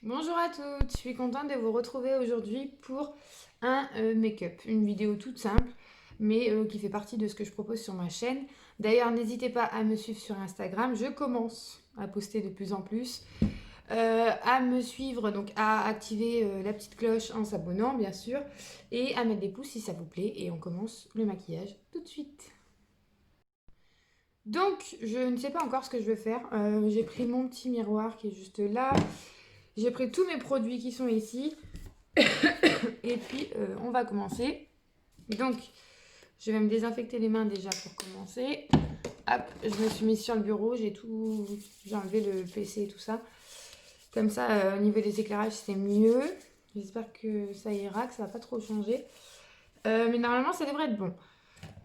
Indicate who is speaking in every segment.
Speaker 1: Bonjour à toutes, je suis contente de vous retrouver aujourd'hui pour un make-up, une vidéo toute simple mais qui fait partie de ce que je propose sur ma chaîne. D'ailleurs, n'hésitez pas à me suivre sur Instagram, je commence à poster de plus en plus, à me suivre, donc à activer la petite cloche en s'abonnant bien sûr, et à mettre des pouces si ça vous plaît, et on commence le maquillage tout de suite. Donc, je ne sais pas encore ce que je vais faire. J'ai pris mon petit miroir qui est juste là. J'ai pris tous mes produits qui sont ici. Et puis, on va commencer. Donc, je vais me désinfecter les mains déjà pour commencer. Hop, je me suis mise sur le bureau. J'ai enlevé le PC et tout ça. Comme ça, au niveau des éclairages, c'est mieux. J'espère que ça ira, que ça va pas trop changer. Mais normalement, ça devrait être bon.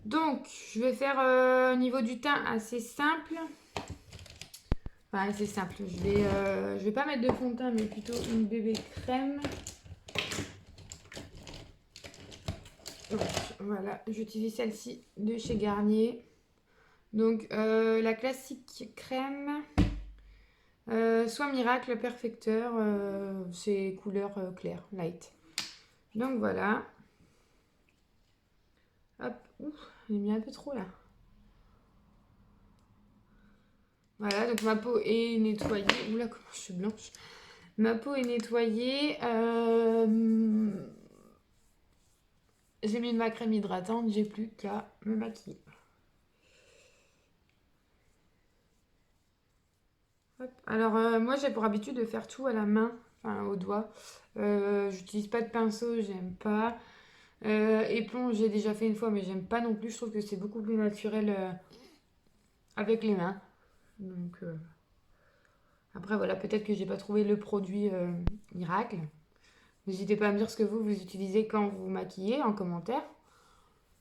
Speaker 1: Donc, je vais faire au niveau du teint assez simple. Enfin, assez simple. Je vais pas mettre de fond de teint, mais plutôt une bébé crème. Donc, voilà, j'utilise celle-ci de chez Garnier. Donc, la classique crème, soit Miracle Perfecteur, c'est couleur claire, light. Donc voilà. Hop, ouf, j'ai mis un peu trop là. Voilà, donc ma peau est nettoyée. Oula, comment je suis blanche. Ma peau est nettoyée. J'ai mis ma crème hydratante, j'ai plus qu'à me maquiller. Hop. Alors, moi j'ai pour habitude de faire tout à la main, enfin au doigt. J'utilise pas de pinceau, j'aime pas. Éponge, j'ai déjà fait une fois, mais j'aime pas non plus. Je trouve que c'est beaucoup plus naturel avec les mains. Donc, après, voilà, peut-être que j'ai pas trouvé le produit miracle. N'hésitez pas à me dire ce que vous utilisez quand vous vous maquillez en commentaire.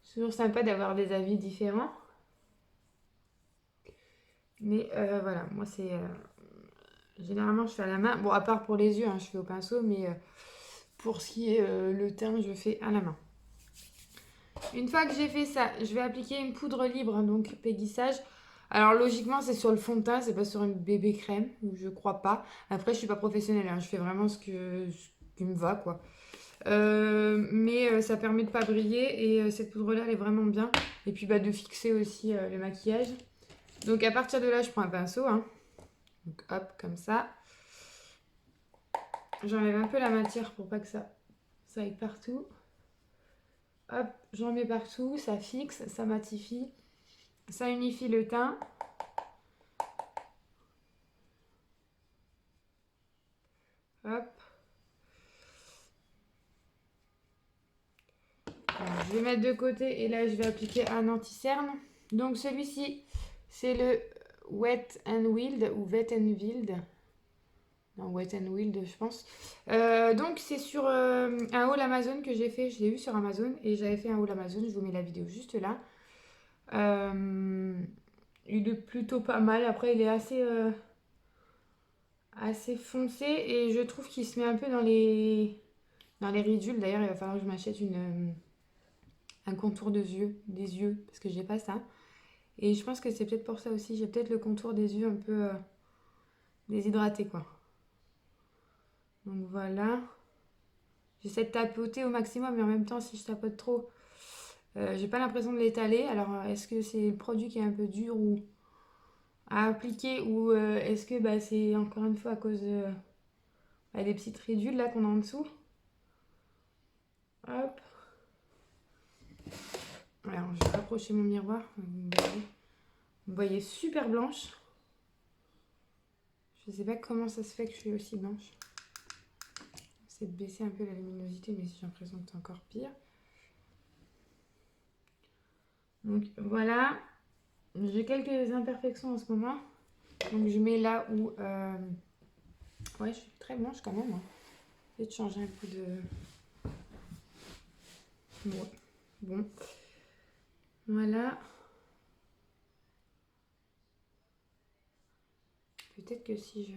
Speaker 1: C'est toujours sympa d'avoir des avis différents. Mais voilà, moi c'est. Généralement, je fais à la main. Bon, à part pour les yeux, hein, je fais au pinceau, mais pour ce qui est le teint, je fais à la main. Une fois que j'ai fait ça, je vais appliquer une poudre libre, donc péguissage. Alors logiquement, c'est sur le fond de teint, c'est pas sur une bébé crème, je crois pas. Après, je suis pas professionnelle, hein, je fais vraiment ce qui me va, quoi. Mais ça permet de pas briller et cette poudre-là, elle est vraiment bien. Et puis bah, de fixer aussi le maquillage. Donc à partir de là, je prends un pinceau, hein. Donc hop, comme ça. J'enlève un peu la matière pour pas que ça aille partout. Hop, j'en mets partout, ça fixe, ça matifie, ça unifie le teint. Hop. Alors, je vais mettre de côté et là je vais appliquer un anti-cerne. Donc celui-ci, c'est le Wet n Wild ou Wet n Wild. Non, Wet n Wild, je pense. Donc c'est sur un haul Amazon que j'ai fait. Je l'ai vu sur Amazon et j'avais fait un haul Amazon. Je vous mets la vidéo juste là. Il est plutôt pas mal. Après, il est assez foncé et je trouve qu'il se met un peu dans les ridules. D'ailleurs, il va falloir que je m'achète un contour des yeux, parce que j'ai pas ça. Et je pense que c'est peut-être pour ça aussi. J'ai peut-être le contour des yeux un peu déshydraté, quoi. Donc voilà. J'essaie de tapoter au maximum, mais en même temps, si je tapote trop, j'ai pas l'impression de l'étaler. Alors, est-ce que c'est le produit qui est un peu dur ou à appliquer, ou est-ce que bah, c'est encore une fois à cause des petites ridules là qu'on a en dessous. Hop. Alors, je vais rapprocher mon miroir. Vous me voyez super blanche. Je sais pas comment ça se fait que je suis aussi blanche. J'essaie de baisser un peu la luminosité, mais j'ai l'impression que c'est encore pire. Donc voilà. J'ai quelques imperfections en ce moment. Donc je mets là où... Ouais, je suis très blanche quand même. Hein. Je vais changer un peu de... Ouais. Bon. Voilà. Peut-être que si je...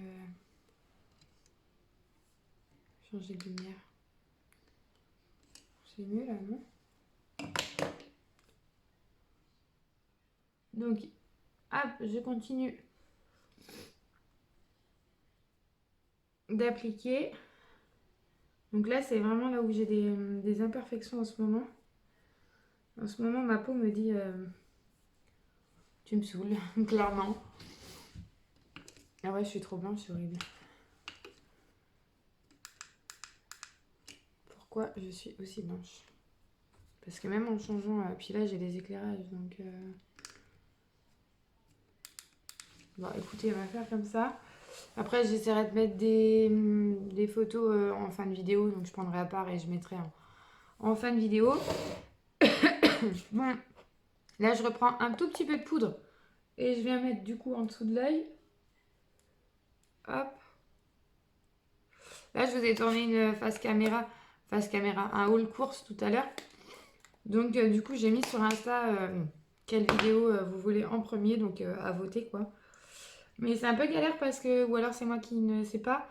Speaker 1: Changer de lumière. C'est mieux là, non? Donc, hop, je continue. d'appliquer. Donc là, c'est vraiment là où j'ai des imperfections en ce moment. En ce moment, ma peau me dit tu me saoules, clairement. Ah ouais, je suis trop blanche, c'est horrible. Pourquoi je suis aussi blanche? Parce que même en changeant, puis là j'ai des éclairages, donc... Bon, écoutez, on va faire comme ça. Après, j'essaierai de mettre des photos en fin de vidéo, donc je prendrai à part et je mettrai en fin de vidéo. Bon, là je reprends un tout petit peu de poudre et je viens mettre du coup en dessous de l'œil. Hop. Là, je vous ai tourné une face caméra, un haul course tout à l'heure. Donc, du coup, j'ai mis sur Insta quelle vidéo vous voulez en premier, donc à voter quoi. Mais c'est un peu galère parce que, ou alors c'est moi qui ne sais pas,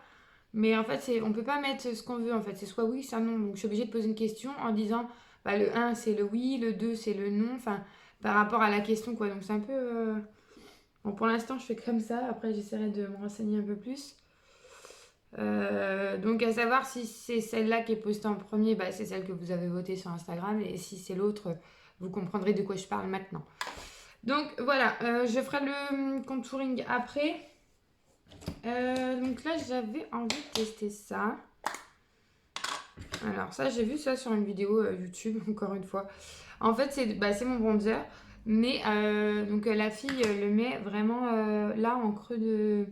Speaker 1: mais en fait, on peut pas mettre ce qu'on veut en fait, c'est soit oui, soit non. Donc, je suis obligée de poser une question en disant, bah, le 1 c'est le oui, le 2 c'est le non, enfin, par rapport à la question quoi. Donc, c'est un peu. Bon, pour l'instant, je fais comme ça, après, j'essaierai de me renseigner un peu plus. Donc à savoir si c'est celle-là qui est postée en premier, bah, c'est celle que vous avez votée sur Instagram, et si c'est l'autre, vous comprendrez de quoi je parle maintenant. Donc voilà, je ferai le contouring après. Donc là j'avais envie de tester ça. Alors ça, j'ai vu ça sur une vidéo YouTube, encore une fois. En fait c'est mon bronzer, mais donc la fille le met vraiment là en creux de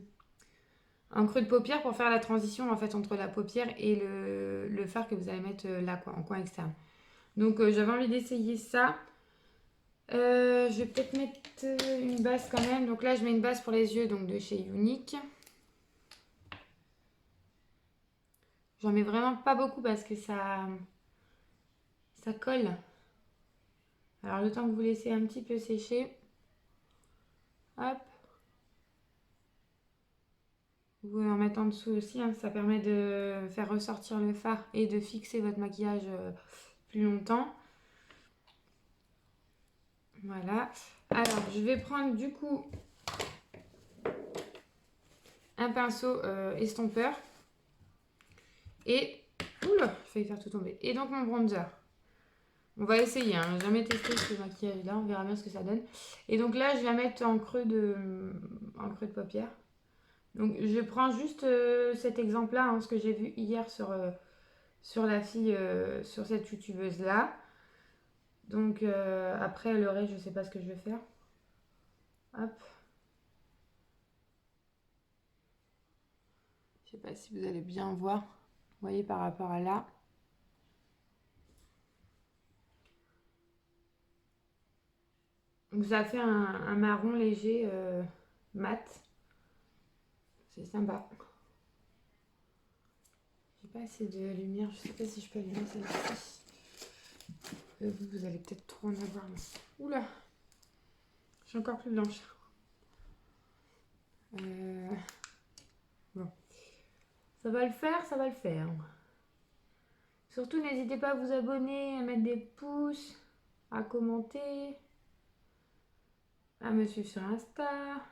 Speaker 1: paupière pour faire la transition en fait entre la paupière et le fard que vous allez mettre là quoi, en coin externe. Donc j'avais envie d'essayer ça. Je vais peut-être mettre une base quand même. Donc là je mets une base pour les yeux donc de chez Unique. J'en mets vraiment pas beaucoup parce que ça colle. Alors le temps que vous laissez un petit peu sécher. Hop. Vous pouvez en mettre en dessous aussi, hein. Ça permet de faire ressortir le fard et de fixer votre maquillage plus longtemps. Voilà. Alors, je vais prendre du coup un pinceau estompeur. Et... Oula, j'ai failli faire tout tomber. Et donc mon bronzer. On va essayer, hein. J'ai jamais testé ce maquillage-là. On verra bien ce que ça donne. Et donc là, je vais mettre en creux de paupière. Donc je prends juste cet exemple-là, hein, ce que j'ai vu hier sur la fille, sur cette youtubeuse-là. Donc après l'oreille, je sais pas ce que je vais faire. Hop. Je sais pas si vous allez bien voir. Vous voyez par rapport à là. Donc ça fait un marron léger mat. C'est sympa. J'ai pas assez de lumière. Je sais pas si je peux allumer celle-ci. Vous allez peut-être trop en avoir. Mais... Oula. Je suis encore plus blanche. Bon. Ça va le faire, ça va le faire. Surtout, n'hésitez pas à vous abonner, à mettre des pouces, à commenter, à me suivre sur Insta.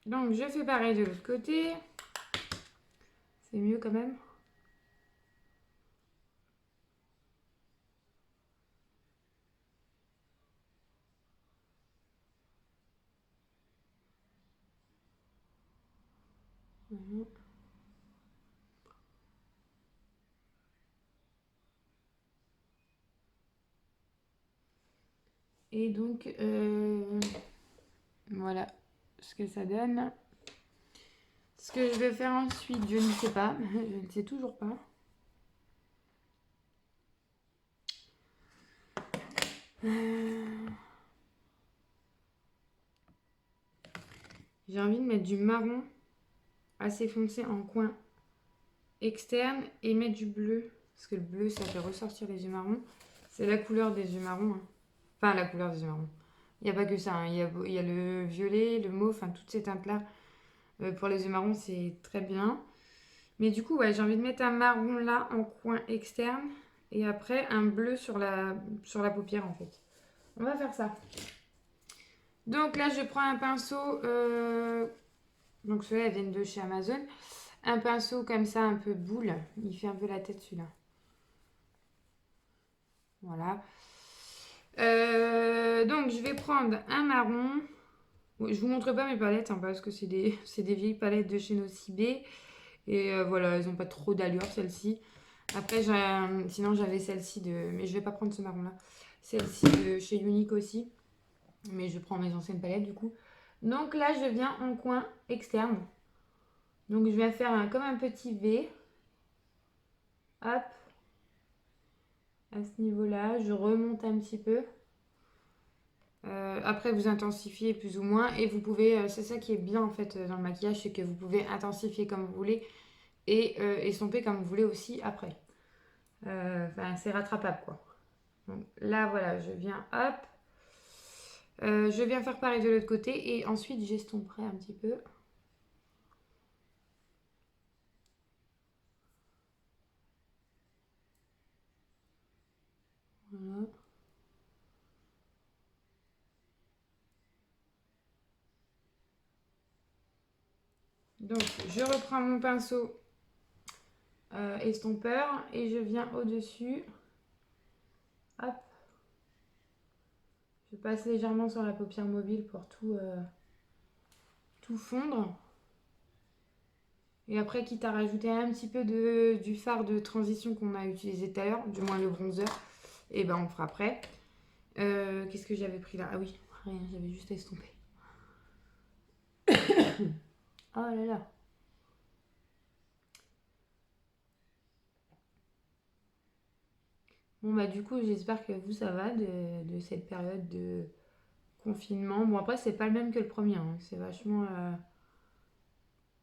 Speaker 1: Donc, je fais pareil de l'autre côté. C'est mieux quand même. Et donc, voilà ce que ça donne. Ce que je vais faire ensuite, je ne sais pas. Je ne sais toujours pas. J'ai envie de mettre du marron assez foncé en coin externe et mettre du bleu. Parce que le bleu, ça fait ressortir les yeux marrons. C'est la couleur des yeux marrons. Hein. Enfin, la couleur des yeux marrons. Il n'y a pas que ça. Hein. Il y a le violet, le mauve, enfin, toutes ces teintes-là. Pour les yeux marrons, c'est très bien. Mais du coup, ouais, j'ai envie de mettre un marron là en coin externe. Et après, un bleu sur la paupière, en fait. On va faire ça. Donc là, je prends un pinceau Donc ceux-là, elles viennent de chez Amazon. Un pinceau comme ça, un peu boule. Il fait un peu la tête celui-là. Voilà. Donc je vais prendre un marron. Je vous montre pas mes palettes hein, parce que c'est des vieilles palettes de chez Nocibé. Et voilà, elles n'ont pas trop d'allure celles-ci. Après, sinon j'avais celle-ci de... Mais je vais pas prendre ce marron-là. Celle-ci de chez Unique aussi. Mais je prends mes anciennes palettes du coup. Donc là, je viens en coin externe. Donc je vais faire comme un petit V. Hop. À ce niveau-là, je remonte un petit peu. Après, vous intensifiez plus ou moins. Et vous pouvez, c'est ça qui est bien en fait dans le maquillage, c'est que vous pouvez intensifier comme vous voulez et estomper comme vous voulez aussi après. Enfin, c'est rattrapable quoi. Donc là, voilà, je viens, hop. Je viens faire pareil de l'autre côté et ensuite j'estomperai un petit peu. Voilà. Donc, je reprends mon pinceau estompeur et je viens au-dessus. Hop. Je passe légèrement sur la paupière mobile pour tout fondre. Et après, quitte à rajouter un petit peu du fard de transition qu'on a utilisé tout à l'heure, du moins le bronzer, et ben on fera après. Qu'est-ce que j'avais pris là? Ah oui, rien, j'avais juste estompé. Oh là là. Bon bah du coup, j'espère que vous, ça va de cette période de confinement. Bon après, c'est pas le même que le premier, hein. C'est vachement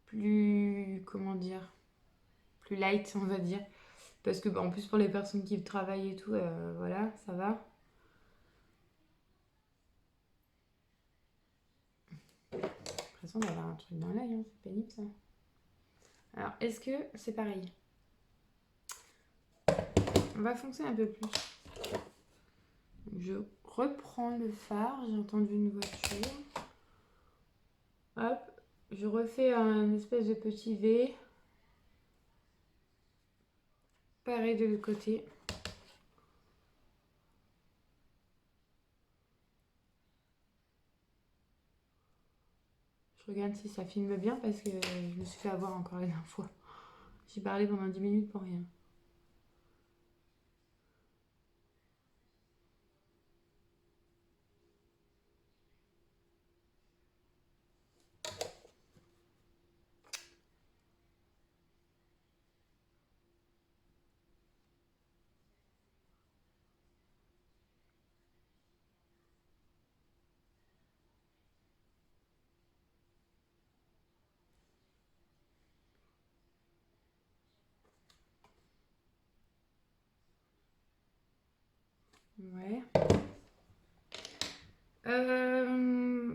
Speaker 1: plus, comment dire, plus light, on va dire. Parce que bah, en plus pour les personnes qui travaillent et tout, voilà, ça va. J'ai l'impression d'avoir un truc dans l'œil, hein. C'est pénible ça. Alors, est-ce que c'est pareil? On va foncer un peu plus. Je reprends le phare, j'ai entendu une voiture. Hop, je refais un espèce de petit V. Pareil de l'autre côté. Je regarde si ça filme bien parce que je me suis fait avoir encore la dernière fois. J'ai parlé pendant 10 minutes pour rien. Ouais.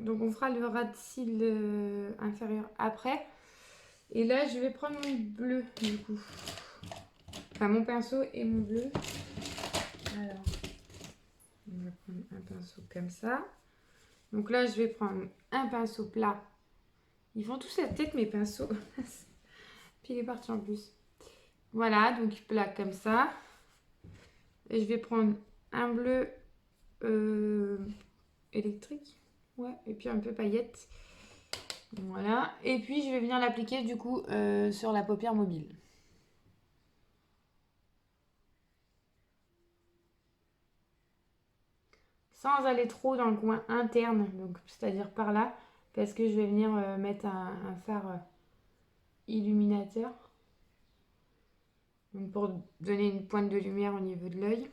Speaker 1: Donc on fera le ras de cils inférieur après. Et là, je vais prendre mon bleu du coup. Enfin, mon pinceau et mon bleu. Alors, on va prendre un pinceau comme ça. Donc là, je vais prendre un pinceau plat. Ils font tous la tête, mes pinceaux. Puis il est parti en plus. Voilà, donc plat comme ça. Et je vais prendre un bleu électrique. Ouais, et puis un peu paillette. Voilà. Et puis je vais venir l'appliquer du coup sur la paupière mobile. Sans aller trop dans le coin interne, donc c'est-à-dire par là, parce que je vais venir mettre un fard illuminateur. Donc pour donner une pointe de lumière au niveau de l'œil.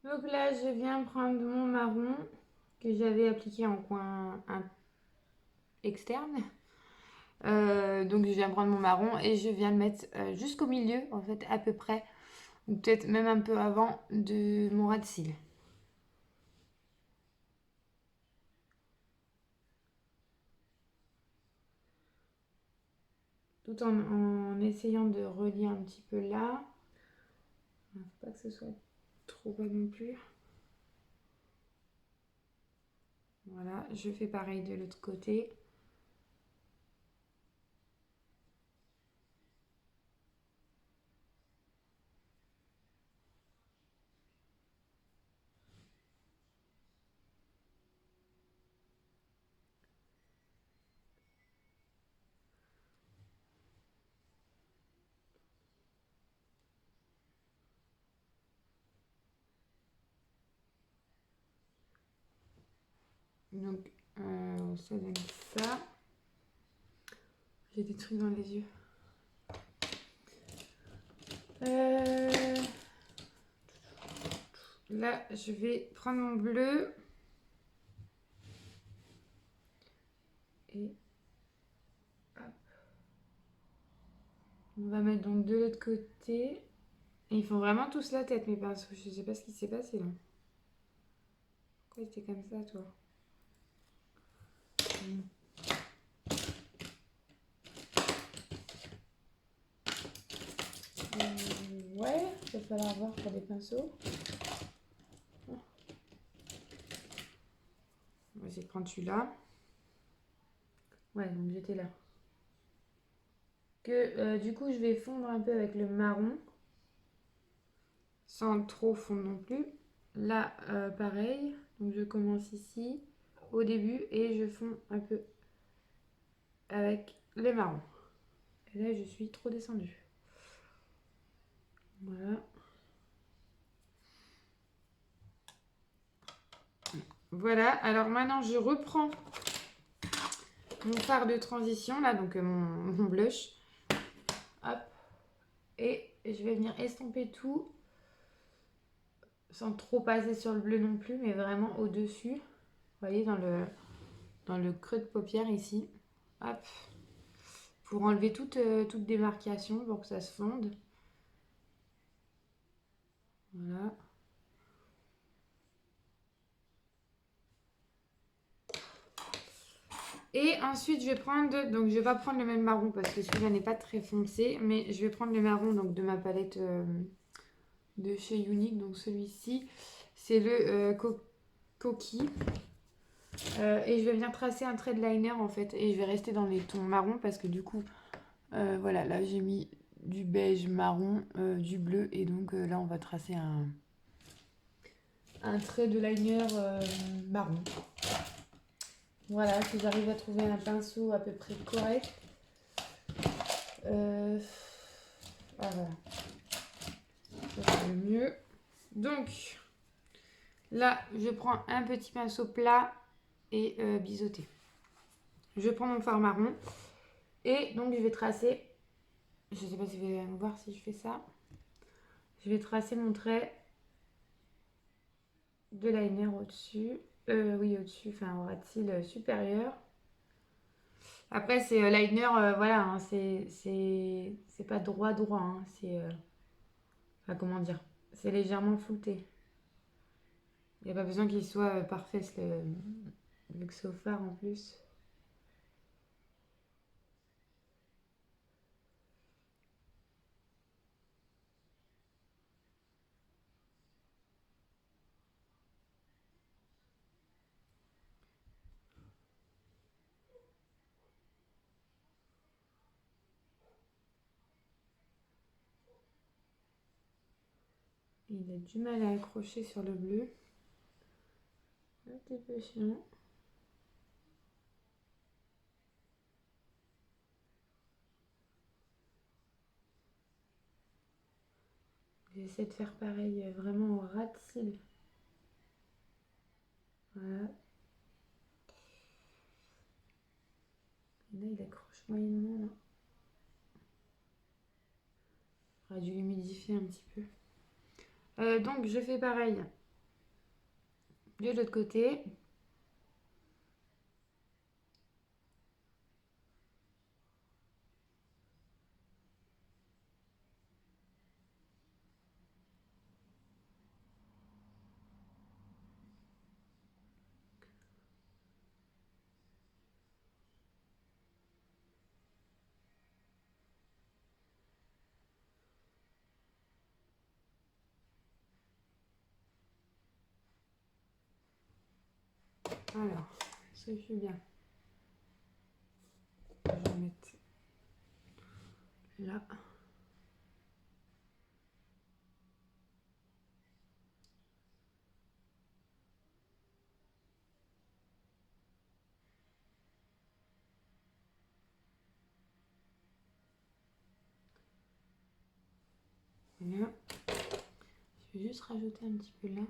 Speaker 1: Donc là, je viens prendre mon marron que j'avais appliqué en coin externe. Donc je viens prendre mon marron et je viens le mettre jusqu'au milieu, en fait, à peu près, ou peut-être même un peu avant de mon ras de cils. Tout en essayant de relier un petit peu là. Faut pas que ce soit trop bas non plus. Voilà, je fais pareil de l'autre côté. Donc, ça donne ça. J'ai des trucs dans les yeux. Là, je vais prendre mon bleu. Et hop. On va mettre donc de l'autre côté. Et ils font vraiment tous la tête, mes pinceaux. Je sais pas ce qui s'est passé là. Pourquoi c'était comme ça, toi? Ouais, il va falloir voir pour les pinceaux. On va essayer de prendre celui-là. Ouais, donc j'étais là. Du coup, je vais fondre un peu avec le marron. Sans trop fondre non plus. Là, pareil. Donc je commence ici, au début, et je fonds un peu avec les marrons. Et là, je suis trop descendue. Voilà. Voilà, alors maintenant je reprends mon fard de transition, là, donc mon blush. Hop. Et je vais venir estomper tout, sans trop passer sur le bleu non plus, mais vraiment au-dessus. Vous voyez, dans le creux de paupière ici. Hop. Pour enlever toute démarcation, pour que ça se fonde. Voilà. Et ensuite, je vais prendre, donc je vais pas prendre le même marron parce que celui-là n'est pas très foncé, mais je vais prendre le marron donc de ma palette de chez Unique, donc celui-ci, c'est le coquille. Et je vais venir tracer un trait de liner en fait, et je vais rester dans les tons marron parce que du coup, voilà, là j'ai mis du beige marron, du bleu, et donc là on va tracer un trait de liner marron. Voilà, si j'arrive à trouver un pinceau à peu près correct. Ah voilà, c'est le mieux. Donc là, je prends un petit pinceau plat et biseauté. Je prends mon fard marron et donc je vais tracer. Je sais pas si vous allez voir si je fais ça. Je vais tracer mon trait de liner au-dessus. Oui, au-dessus, enfin au ras de cils supérieur. Après, c'est liner, voilà, hein, c'est pas droit, hein, c'est. Enfin, comment dire? C'est légèrement flouté. Il n'y a pas besoin qu'il soit parfait, vu que c'est au fard en plus. Il a du mal à accrocher sur le bleu. Un petit peu chiant. J'essaie de faire pareil, vraiment au ras de cils. Voilà. Et là, il accroche moyennement, là. J'aurais dû humidifier un petit peu. Donc, je fais pareil de l'autre côté. Alors, est-ce que je suis bien? Je vais mettre là. Voilà. Je vais juste rajouter un petit peu là.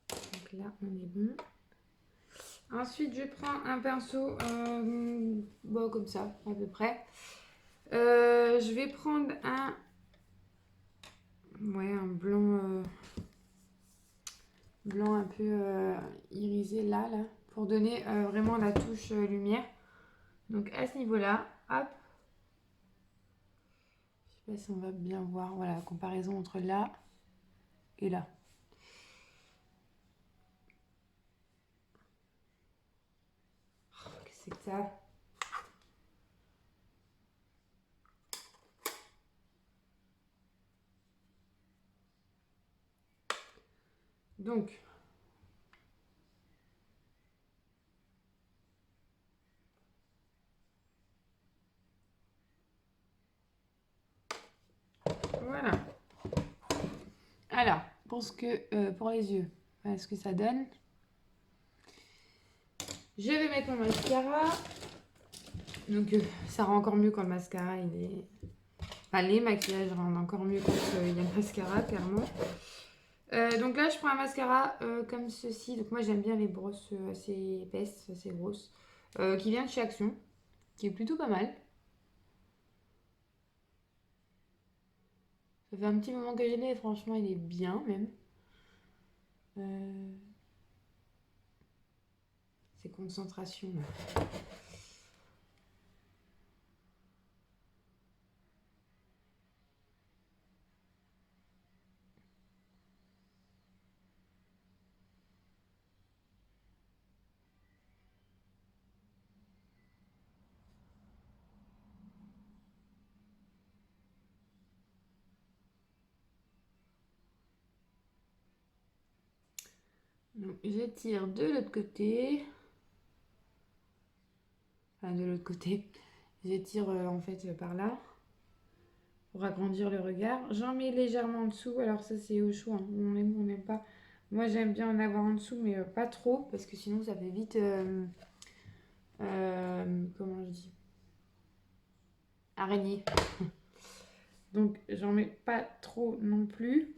Speaker 1: Donc là, on est bon. Ensuite, je prends un pinceau, bon, comme ça, à peu près. Je vais prendre un blanc, blanc un peu irisé là, pour donner vraiment la touche lumière. Donc à ce niveau-là, hop. Je sais pas si on va bien voir, voilà, la comparaison entre là et là. Oh, qu'est-ce que c'est que ça? Donc, voilà. Alors, pour les yeux, voilà ce que ça donne. Je vais mettre mon mascara. Donc, ça rend encore mieux quand le mascara, il est... Enfin, les maquillages rendent encore mieux quand il y a le mascara, clairement. Donc là, je prends un mascara comme ceci. Donc moi, j'aime bien les brosses assez épaisses, assez grosses. Qui vient de chez Action, qui est plutôt pas mal. Ça fait un petit moment que je l'ai et franchement, il est bien même. Ces concentrations là. Donc j'étire de l'autre côté. Enfin, de l'autre côté. J'étire en fait par là. Pour agrandir le regard. J'en mets légèrement en dessous. Alors ça, c'est au choix, hein. On aime ou on n'aime pas. Moi, j'aime bien en avoir en dessous, mais pas trop. Parce que sinon, ça fait vite... comment je dis? Araignée. Donc, j'en mets pas trop non plus.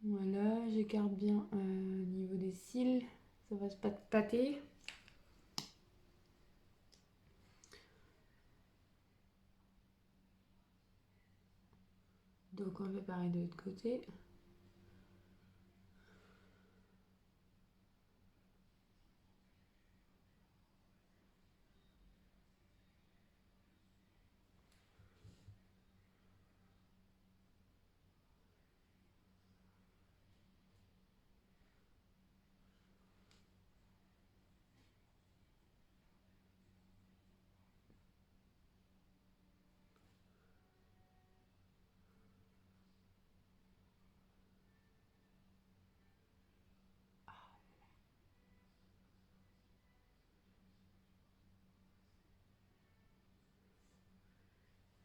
Speaker 1: Voilà, j'écarte bien au niveau des cils. Ça va se pas tâter. Donc, on fait pareil de l'autre côté.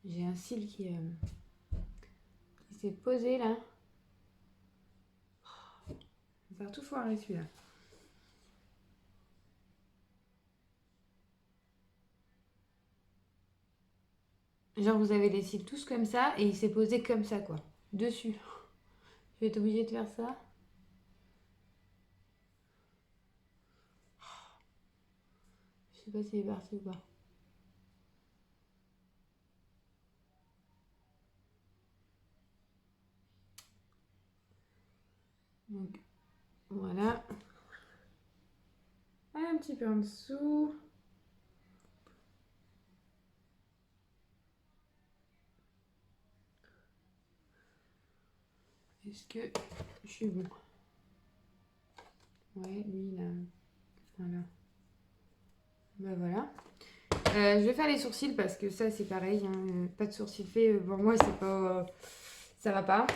Speaker 1: J'ai un cil qui s'est posé là. On va faire tout foirer celui-là. Genre, vous avez les cils tous comme ça et il s'est posé comme ça, quoi. Dessus. Je vais être obligée de faire ça. Je sais pas si c'est parti ou pas. peu en dessous. Est-ce que je suis bon? Ouais, lui, là. Voilà. Bah voilà. Je vais faire les sourcils parce que ça, c'est pareil. Hein, pas de sourcils faits. Bon, moi, c'est pas... ça va pas.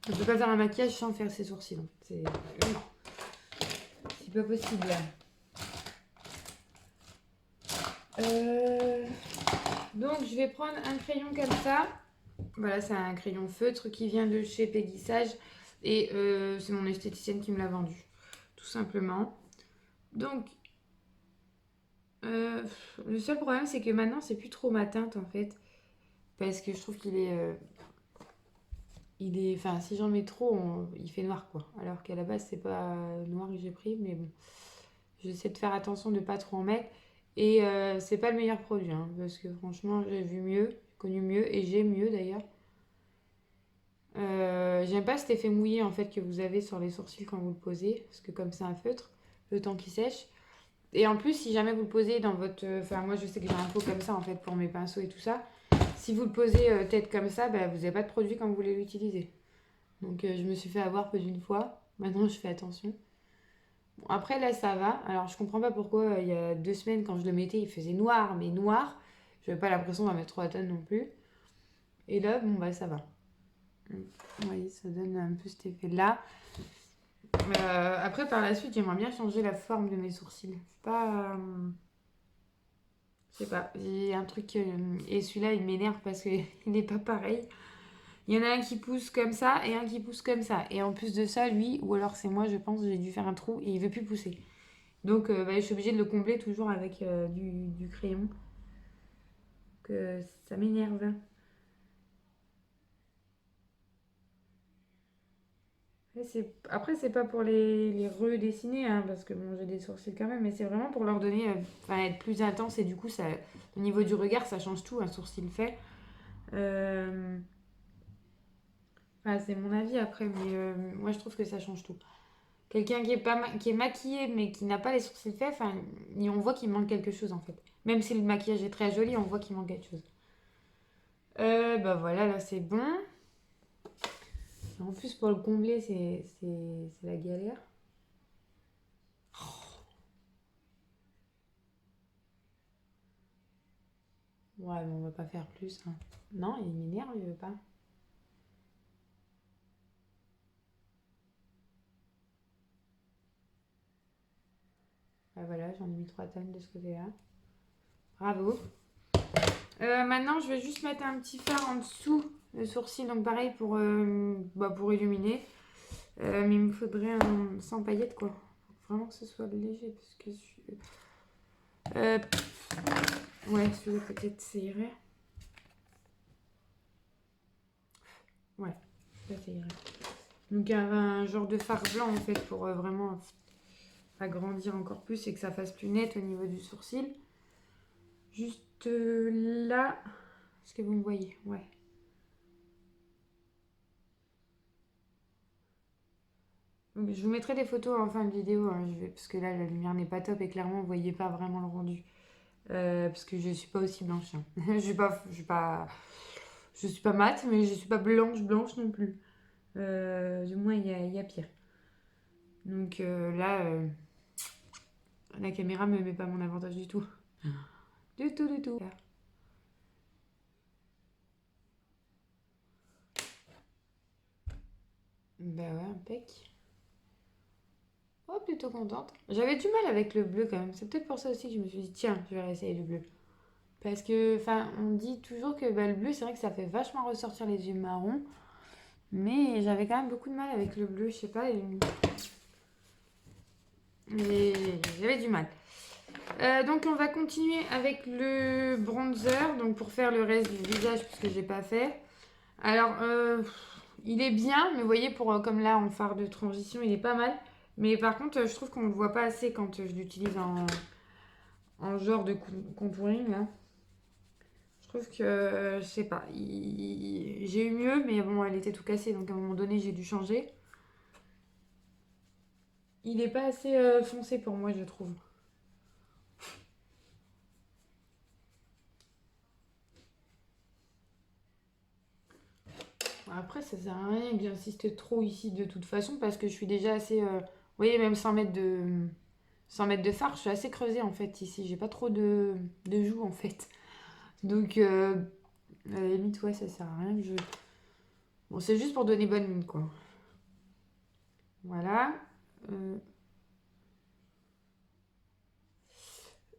Speaker 1: Je peux pas faire un maquillage sans faire ses sourcils. C'est... non. C'est pas possible. Donc, je vais prendre un crayon comme ça. Voilà, c'est un crayon feutre qui vient de chez Peggy Sage. Et c'est mon esthéticienne qui me l'a vendu. Tout simplement. Donc, le seul problème, c'est que maintenant, c'est plus trop ma teinte, en fait. Parce que je trouve qu'il est... Enfin, si j'en mets trop, il fait noir, quoi. Alors qu'à la base, c'est pas noir que j'ai pris, mais bon. J'essaie de faire attention de pas trop en mettre. Et c'est pas le meilleur produit, hein, parce que franchement, j'ai vu mieux, connu mieux, et j'ai mieux d'ailleurs. J'aime pas cet effet mouillé en fait que vous avez sur les sourcils quand vous le posez, parce que comme c'est un feutre, le temps qu'il sèche. Et en plus, si jamais vous le posez dans votre... Enfin, moi je sais que j'ai un pot comme ça en fait pour mes pinceaux et tout ça. Si vous le posez tête comme ça, bah, vous n'avez pas de produit quand vous voulez l'utiliser. Donc je me suis fait avoir plus d'une fois. Maintenant, je fais attention. Bon, après, là, ça va. Alors, je comprends pas pourquoi il y a 2 semaines, quand je le mettais, il faisait noir, mais noir. Je n'avais pas l'impression d'en mettre 3 tonnes non plus. Et là, bon, bah, ça va. Vous voyez, ça donne un peu cet effet-là. Après, par la suite, j'aimerais bien changer la forme de mes sourcils. Je sais pas. J'ai un truc... et celui-là, il m'énerve parce qu'il n'est pas pareil. Il y en a un qui pousse comme ça et un qui pousse comme ça. Et en plus de ça, lui, ou alors c'est moi, je pense, j'ai dû faire un trou et il veut plus pousser. Donc bah, je suis obligée de le combler toujours avec du crayon. Que ça m'énerve. Après, c'est pas pour les redessiner, hein, parce que bon, j'ai des sourcils quand même, mais c'est vraiment pour leur donner, être plus intense et du coup, ça, au niveau du regard, ça change tout, un sourcil fait. Euh, c'est mon avis après, mais moi je trouve que ça change tout. Quelqu'un qui est maquillé mais qui n'a pas les sourcils faits, on voit qu'il manque quelque chose en fait. Même si le maquillage est très joli, on voit qu'il manque quelque chose. Bah voilà, là c'est bon. En plus, pour le combler, c'est la galère. Ouais, mais on va pas faire plus. Hein. Non, il m'énerve, il veut pas. Ah voilà, j'en ai mis 3 tonnes de ce côté-là. Bravo. Maintenant, je vais juste mettre un petit fard en dessous le sourcil. Donc pareil pour illuminer. Mais il me faudrait un sans paillettes, quoi. Faut vraiment que ce soit léger, parce que... ouais, celui-là peut-être ça irait. Ouais, là ça irait. Donc un genre de fard blanc en fait pour vraiment agrandir encore plus et que ça fasse plus net au niveau du sourcil. Juste là, est-ce que vous me voyez? Ouais. Je vous mettrai des photos en fin de vidéo, hein, parce que là la lumière n'est pas top et clairement vous voyez pas vraiment le rendu. Parce que je suis pas aussi blanche. Hein. Je suis pas mate, mais je suis pas blanche non plus. Du moins il y a pire. Donc là, la caméra me met pas mon avantage du tout. Du tout, du tout. Bah ouais, impec. Oh, plutôt contente. J'avais du mal avec le bleu quand même. C'est peut-être pour ça aussi que je me suis dit, tiens, je vais essayer le bleu. Parce que, on dit toujours que bah, le bleu, c'est vrai que ça fait vachement ressortir les yeux marrons. Mais j'avais quand même beaucoup de mal avec le bleu, je sais pas. Mais j'avais du mal. Donc on va continuer avec le bronzer. Donc pour faire le reste du visage, puisque j'ai pas fait. Alors, il est bien, mais vous voyez, comme là en fard de transition, il est pas mal. Mais par contre, je trouve qu'on ne le voit pas assez quand je l'utilise en genre de contouring. Là. Je trouve que, je sais pas, j'ai eu mieux, mais bon, elle était tout cassée, donc à un moment donné, j'ai dû changer. Il est pas assez foncé pour moi, je trouve. Après, ça sert à rien que j'insiste trop ici de toute façon parce que je suis déjà assez. Vous voyez, même 100 mètres de fard, je suis assez creusée en fait ici. J'ai pas trop de joues en fait. Donc, à la limite, ouais, ça sert à rien que je. Bon, c'est juste pour donner bonne mine quoi. Voilà.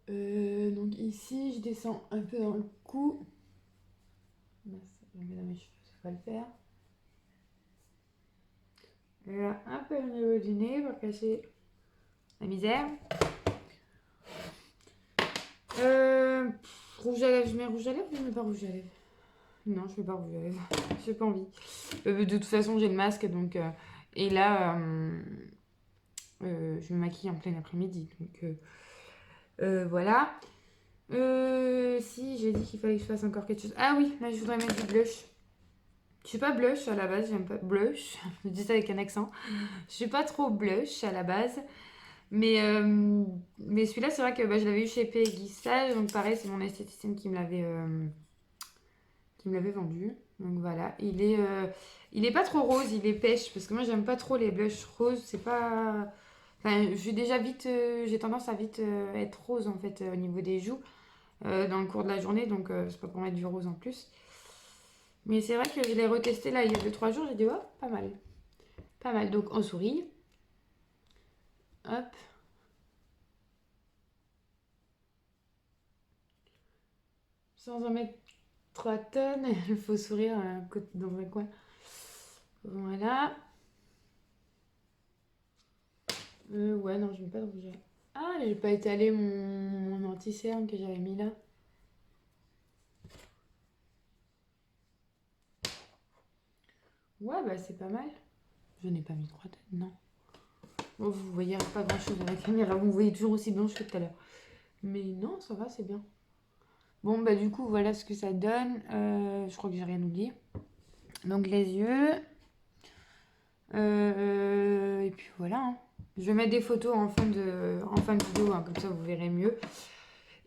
Speaker 1: Euh, donc ici, je descends un peu dans le cou. Mince, je vais mettre dans mes cheveux, ça va le faire. Et là, un peu au niveau du nez pour cacher la misère. Rouge à lèvres, je mets rouge à lèvres ou je mets pas rouge à lèvres? Non, je mets pas rouge à lèvres. J'ai pas envie. De toute façon, j'ai le masque donc. Et là, je me maquille en plein après-midi. Donc voilà. Si, j'ai dit qu'il fallait que je fasse encore quelque chose. Ah oui, là, je voudrais mettre du blush. Je suis pas blush à la base, j'aime pas blush. Je dis ça avec un accent. Je suis pas trop blush à la base. Mais celui-là, c'est vrai que je l'avais eu chez Peggy Sage. Donc pareil, c'est mon esthéticienne qui me l'avait vendu. Donc voilà, il est pas trop rose, il est pêche. Parce que moi, j'aime pas trop les blushs roses. C'est pas... Enfin, j'ai tendance à vite être rose en fait au niveau des joues dans le cours de la journée. Donc c'est pas pour mettre du rose en plus. Mais c'est vrai que je l'ai retesté là il y a 2-3 jours. J'ai dit, oh, pas mal. Pas mal. Donc on sourit. Hop. Sans en mettre 3 tonnes, il faut sourire dans un coin. Voilà. Ouais, non, je mets pas de rouge à lèvres. Ah, j'ai pas étalé mon anti-cerne que j'avais mis là. Ouais, bah c'est pas mal. Je n'ai pas mis 3 tonnes, non. Bon, vous voyez pas grand chose à la caméra, vous me voyez toujours aussi blanche que tout à l'heure. Mais non, ça va, c'est bien. Bon, bah du coup, voilà ce que ça donne. Je crois que j'ai rien oublié. Donc les yeux. Et puis voilà. Hein. Je vais mettre des photos en fin de vidéo, hein, comme ça vous verrez mieux.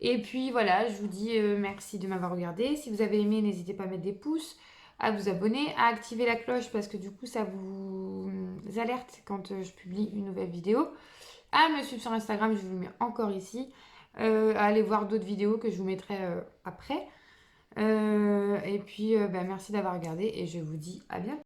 Speaker 1: Et puis voilà, je vous dis merci de m'avoir regardé. Si vous avez aimé, n'hésitez pas à mettre des pouces, à vous abonner, à activer la cloche parce que du coup ça vous alerte quand je publie une nouvelle vidéo. À me suivre sur Instagram, je vous le mets encore ici. À aller voir d'autres vidéos que je vous mettrai après. Et puis merci d'avoir regardé et je vous dis à bientôt.